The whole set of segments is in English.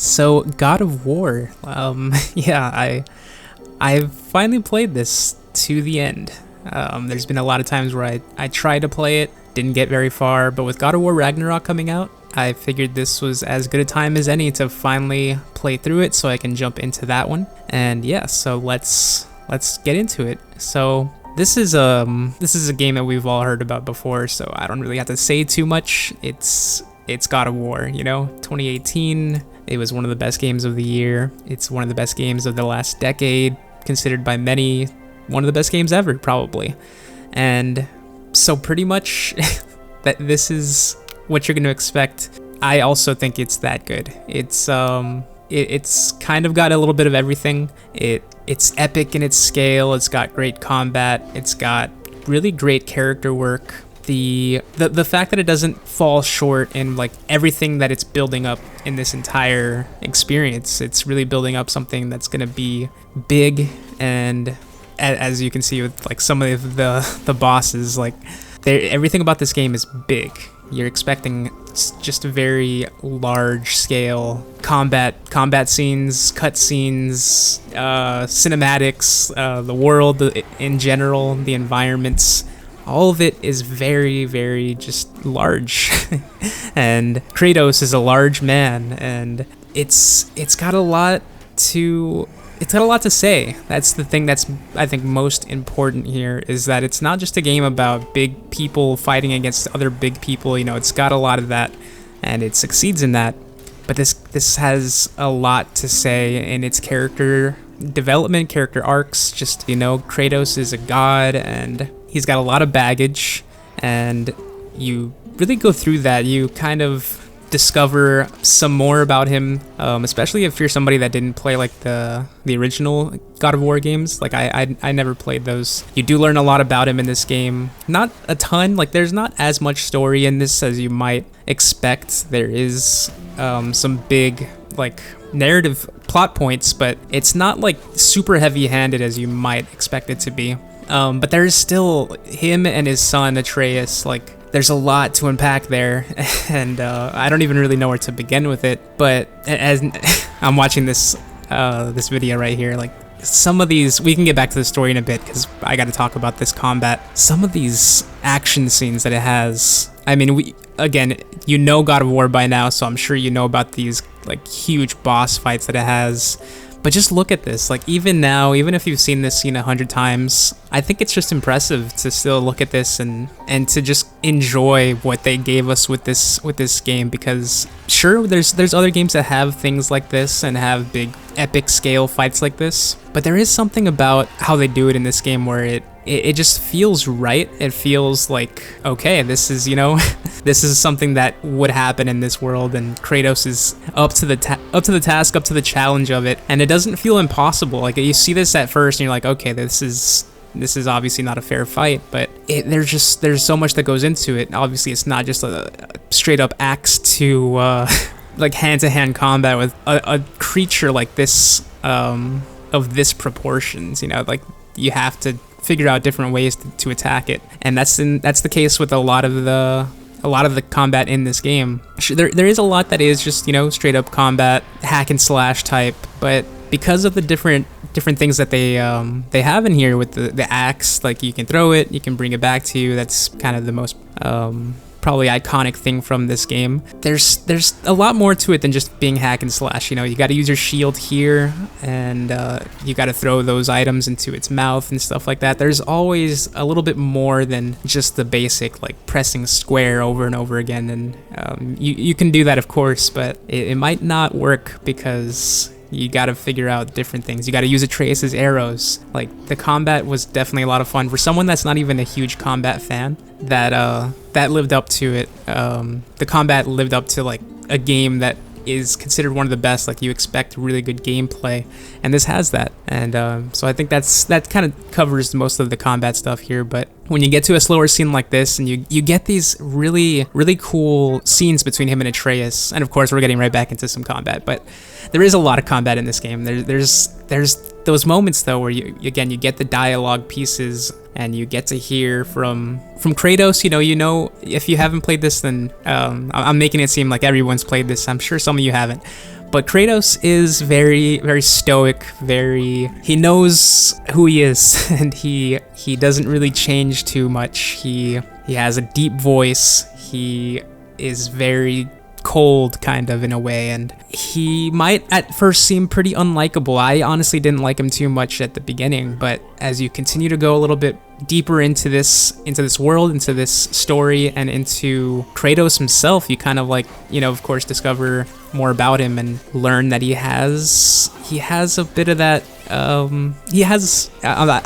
So God of War, yeah, I've finally played this to the end. There's been a lot of times where I tried to play it, didn't get very far, but with God of War Ragnarok coming out, I figured this was as good a time as any to finally play through it so I can jump into that one. And yeah, so let's get into it. So this is a game that we've all heard about before, so I don't really have to say too much. It's God of War, 2018. It was one of the best games of the year. It's one of the best games of the last decade, considered by many one of the best games ever, probably. And so pretty much that this is what you're going to expect. I also think it's that good. It's kind of got a little bit of everything. It's epic in its scale. It's got great combat. It's got really great character work. The fact that it doesn't fall short in like everything that it's building up in this entire experience. It's really building up something that's going to be big, and as you can see with like some of the bosses, like everything about this game is big. You're expecting just a very large scale combat scenes, cutscenes, cinematics, the world in general, the environments. All of it is very, very just large. And Kratos is a large man, and it's got a lot to say. That's the thing that's, I think, most important here, is that it's not just a game about big people fighting against other big people. It's got a lot of that, and it succeeds in that. But this has a lot to say in its character development, character arcs. Just, Kratos is a god, and he's got a lot of baggage, and you really go through that. You kind of discover some more about him, especially if you're somebody that didn't play like the original God of War games. Like I never played those. You do learn a lot about him in this game. Not a ton. Like there's not as much story in this as you might expect. There is some big like narrative plot points, but it's not like super heavy-handed as you might expect it to be. But there's still him and his son Atreus. Like there's a lot to unpack there, and I don't even really know where to begin with it. But as I'm watching this video right here, like some of these, we can get back to the story in a bit because I got to talk about this combat. Some of these action scenes that it has. I mean, God of War by now, so I'm sure you know about these like huge boss fights that it has. But just look at this. Like even now, even if you've seen this scene 100 times, I think it's just impressive to still look at this and to just enjoy what they gave us with this game. Because sure, there's other games that have things like this and have big epic scale fights like this, but there is something about how they do it in this game where it just feels right. It feels like, okay, this is this is something that would happen in this world, and Kratos is up to the task, up to the challenge of it, and it doesn't feel impossible. Like you see this at first and you're like, okay, this is obviously not a fair fight, but there's so much that goes into it. Obviously it's not just a straight up axe to like hand-to-hand combat with a creature like this, of this proportions. Like you have to figure out different ways to attack it, and that's the case with a lot of the combat in this game. There is a lot that is just straight up combat, hack and slash type, but because of the different things that they have in here with the axe, like you can throw it, you can bring it back to you. That's kind of the most probably iconic thing from this game. There's a lot more to it than just being hack and slash. You got to use your shield here, and you got to throw those items into its mouth and stuff like that. There's always a little bit more than just the basic like pressing square over and over again, and you can do that, of course, but it might not work because you got to figure out different things. You got to use Atreus' arrows. Like the combat was definitely a lot of fun for someone that's not even a huge combat fan. That lived up to it. The combat lived up to like a game that is considered one of the best. Like you expect really good gameplay, and this has that. And so I think that kind of covers most of the combat stuff here. But when you get to a slower scene like this, and you get these really, really cool scenes between him and Atreus, and of course we're getting right back into some combat, but there is a lot of combat in this game. There's those moments though where you get the dialogue pieces, and you get to hear from Kratos. If you haven't played this, then I'm making it seem like everyone's played this. I'm sure some of you haven't, But Kratos is very, very stoic, he knows who he is, and he doesn't really change too much. He has a deep voice. He is very cold, kind of, in a way, and he might at first seem pretty unlikable. I honestly didn't like him too much at the beginning, but as you continue to go a little bit deeper into this world, into this story, and into Kratos himself, you kind of like, of course, discover more about him and learn that he has a bit of that. I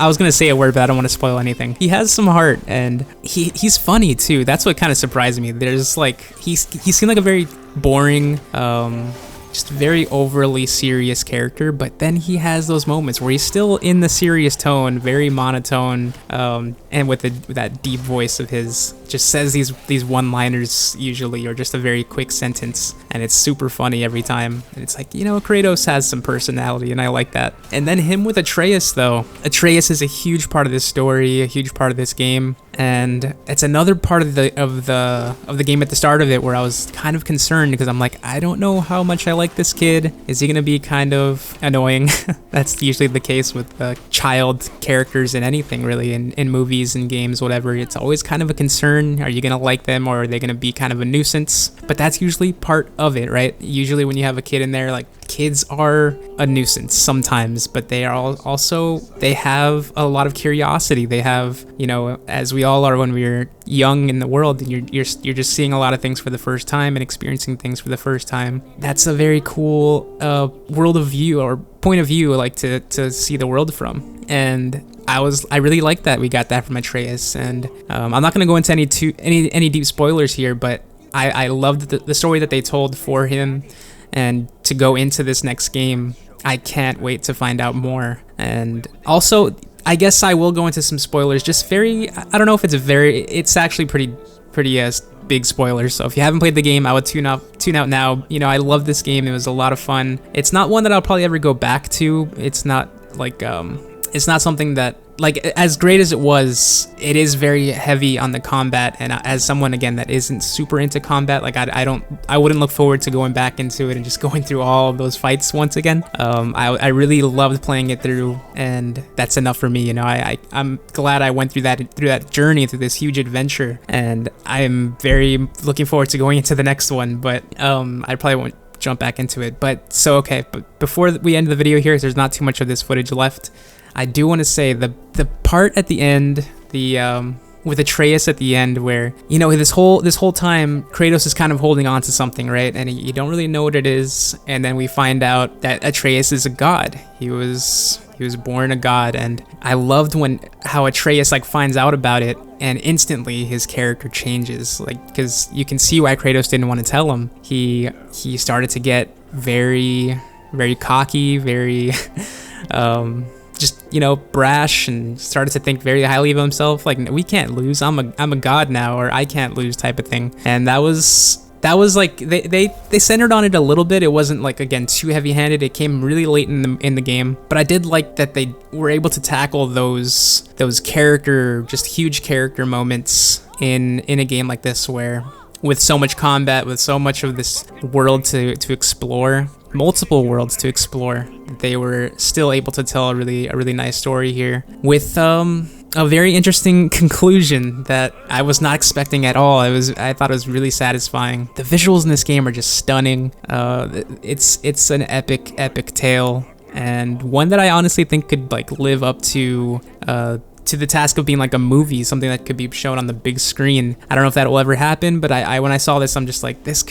was gonna say a word, but I don't want to spoil anything. He has some heart, and he's funny too. That's what kind of surprised me. There's like he seemed like a very boring, just very overly serious character, but then he has those moments where he's still in the serious tone, very monotone, and with that deep voice of his, just says these one-liners usually, or just a very quick sentence, and it's super funny every time. And it's like, Kratos has some personality, and I like that. And then him with Atreus, though. Atreus is a huge part of this story, a huge part of this game, and it's another part of the game at the start of it where I was kind of concerned, because I'm like, I don't know how much I like this kid. Is he gonna be kind of annoying? That's usually the case with child characters in anything, really, in movies and games, whatever. It's always kind of a concern. Are you gonna like them, or are they gonna be kind of a nuisance? But that's usually part of it, right? Usually when you have a kid in there, like, kids are a nuisance sometimes, but they are also, they have a lot of curiosity. They have, as we all are when we're young in the world, and you're just seeing a lot of things for the first time and experiencing things for the first time. That's a very cool world of view, or point of view, like to see the world from. And I really like that we got that from Atreus. And I'm not going to go into any deep spoilers here, but I loved the story that they told for him. And to go into this next game, I can't wait to find out more. And also, I guess I will go into some spoilers. Just I don't know if it's actually pretty big spoilers. So if you haven't played the game, I would tune out now. I love this game. It was a lot of fun. It's not one that I'll probably ever go back to. It's not like it's not something that, like, as great as it was, it is very heavy on the combat, and as someone, again, that isn't super into combat, like, I wouldn't look forward to going back into it and just going through all of those fights once again. I really loved playing it through, and that's enough for me. I'm glad I went through that journey, through this huge adventure, and I'm very looking forward to going into the next one, but I probably won't jump back into it. But before we end the video here, there's not too much of this footage left. I do want to say the part at the end, with Atreus at the end, where this whole time Kratos is kind of holding on to something, right? And you don't really know what it is, and then we find out that Atreus is a god. He was born a god, and I loved how Atreus finds out about it, and instantly his character changes, because you can see why Kratos didn't want to tell him. He started to get very, very cocky, very just brash, and started to think very highly of himself, like, we can't lose, I'm a god now, or I can't lose, type of thing. And that was like, they centered on it a little bit. It wasn't, like, again, too heavy-handed. It came really late in the game, but I did like that they were able to tackle those just huge character moments in a game like this, where with so much combat, with so much of this world to explore, multiple worlds to explore, they were still able to tell a really nice story here, with a very interesting conclusion that I was not expecting at all. I thought it was really satisfying. The visuals in this game are just stunning. It's an epic tale, and one that I honestly think could live up to the task of being like a movie, something that could be shown on the big screen. I don't know if that will ever happen, but I when I saw this, I'm just like, this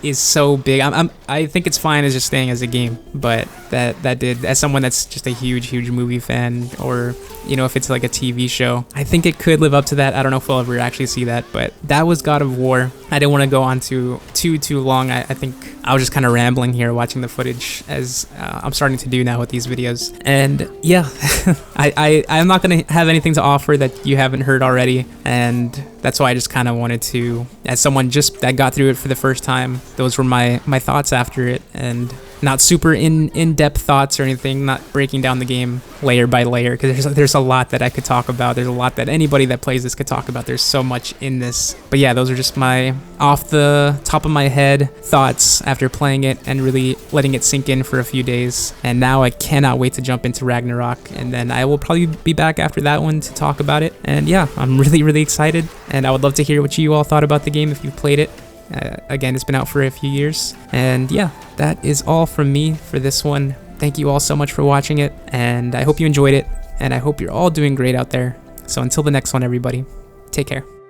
is so big. I think it's fine as just staying as a game, but that did, as someone that's just a huge movie fan, or if it's like a TV show, I think it could live up to that. I don't know if we'll ever actually see that, but that was God of War. I didn't want to go on too long. I think I was just kind of rambling here, watching the footage, as I'm starting to do now with these videos. And yeah, I'm not going to have anything to offer that you haven't heard already, and that's why I just kind of wanted to, as someone just that got through it for the first time, those were my thoughts after it. And not super in-depth thoughts or anything, not breaking down the game layer by layer, because there's a lot that I could talk about. There's a lot that anybody that plays this could talk about. There's so much in this. But yeah, those are just my off the top of my head thoughts after playing it and really letting it sink in for a few days. And now I cannot wait to jump into Ragnarok, and then I will probably be back after that one to talk about it. And yeah, I'm really excited, and I would love to hear what you all thought about the game if you've played it. Again, it's been out for a few years. And yeah, that is all from me for this one. Thank you all so much for watching it, and I hope you enjoyed it, and I hope you're all doing great out there. So until the next one, everybody, take care.